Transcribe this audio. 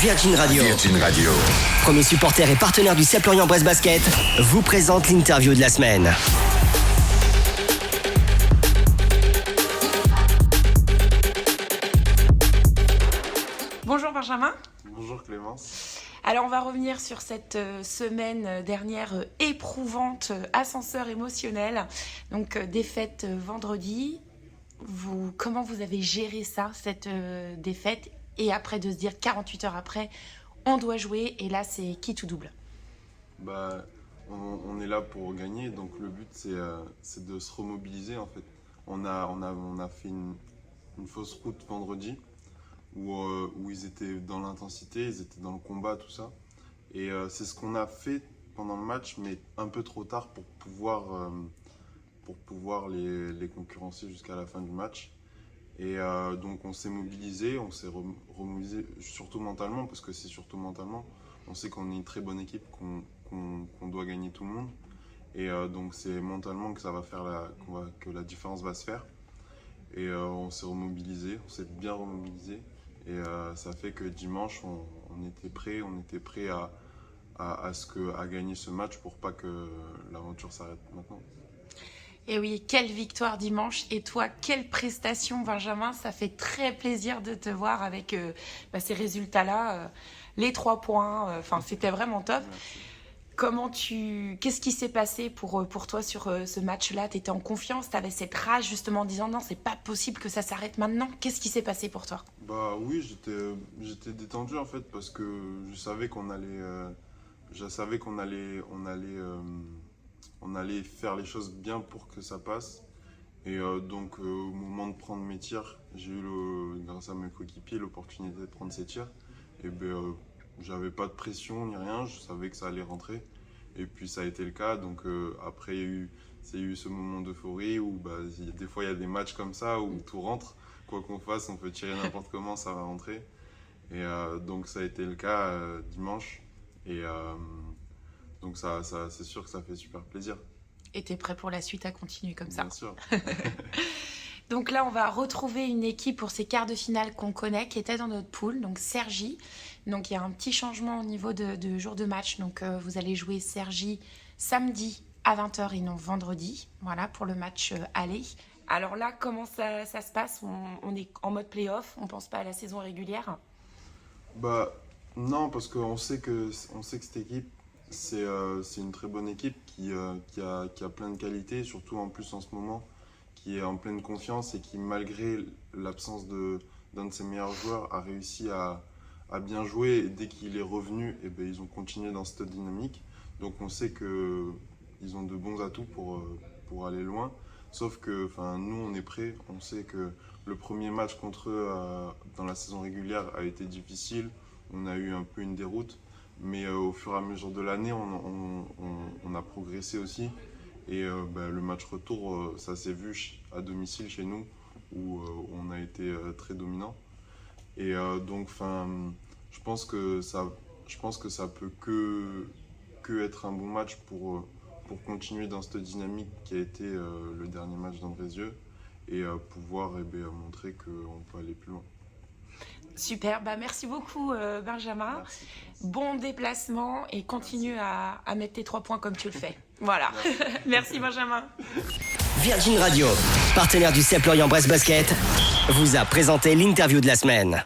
Virgin Radio. Virgin Radio. Premier supporter et partenaire du CEP Lorient-Brest Basket, vous présente l'interview de la semaine. Bonjour Benjamin. Bonjour Clémence. Alors on va revenir sur cette semaine dernière éprouvante, ascenseur émotionnel. Donc défaite vendredi. Comment vous avez géré ça, cette défaite? Et après de se dire 48 heures après, on doit jouer et là c'est qui tout double? On est là pour gagner, donc le but c'est de se remobiliser en fait. On a fait une fausse route vendredi où ils étaient dans l'intensité, ils étaient dans le combat, tout ça. Et c'est ce qu'on a fait pendant le match, mais un peu trop tard pour pouvoir les concurrencer jusqu'à la fin du match. Et donc on s'est mobilisé, remobilisé surtout mentalement, parce que c'est surtout mentalement. On sait qu'on est une très bonne équipe, qu'on doit gagner tout le monde. Et donc c'est mentalement que ça va faire que la différence va se faire. Et on s'est remobilisé, on s'est bien remobilisé. Et ça fait que dimanche, on était prêt à gagner ce match pour pas que l'aventure s'arrête maintenant. Et oui, quelle victoire dimanche. Et toi, quelle prestation, Benjamin. Ça fait très plaisir de te voir avec ces résultats-là. Les 3 points, c'était vraiment top. Merci. Qu'est-ce qui s'est passé pour toi sur ce match-là? Tu étais en confiance, tu avais cette rage justement en disant non, c'est pas possible que ça s'arrête maintenant. Qu'est-ce qui s'est passé pour toi? Oui, j'étais détendu en fait parce que je savais qu'on allait faire les choses bien pour que ça passe. Et donc au moment de prendre mes tirs, j'ai eu grâce à mes coéquipiers l'opportunité de prendre ces tirs. Et j'avais pas de pression ni rien, je savais que ça allait rentrer. Et puis ça a été le cas. Donc après il y a eu ce moment d'euphorie où des fois il y a des matchs comme ça où tout rentre. Quoi qu'on fasse, on peut tirer n'importe comment, ça va rentrer. Et donc ça a été le cas dimanche. Et donc ça, c'est sûr que ça fait super plaisir. Et t'es prêt pour la suite à continuer comme ça? Bien sûr. Donc là, on va retrouver une équipe pour ces quarts de finale qu'on connaît, qui était dans notre pool, donc Cergy. Donc il y a un petit changement au niveau de jour de match. Donc vous allez jouer Cergy samedi à 20h et non vendredi, voilà, pour le match aller. Alors là, comment ça se passe? On est en mode play-off, on pense pas à la saison régulière? Non, parce qu'on sait que cette équipe, c'est une très bonne équipe qui a plein de qualités, surtout en plus en ce moment, qui est en pleine confiance et qui, malgré l'absence d'un de ses meilleurs joueurs, a réussi à bien jouer. Et dès qu'il est revenu, ils ont continué dans cette dynamique. Donc on sait qu'ils ont de bons atouts pour aller loin. Sauf que nous, on est prêts. On sait que le premier match contre eux dans la saison régulière a été difficile. On a eu un peu une déroute. Mais au fur et à mesure de l'année, on a progressé aussi. Et le match retour, ça s'est vu à domicile chez nous, où on a été très dominant. Et donc, je pense que ça peut que être un bon match pour continuer dans cette dynamique qui a été le dernier match d'Andrézieux et pouvoir montrer qu'on peut aller plus loin. Super, merci beaucoup Benjamin. Merci. Bon déplacement et continue à mettre tes 3 points comme tu le fais. Voilà. Merci Benjamin. Virgin Radio, partenaire du CEP Lorient-Brest Basket, vous a présenté l'interview de la semaine.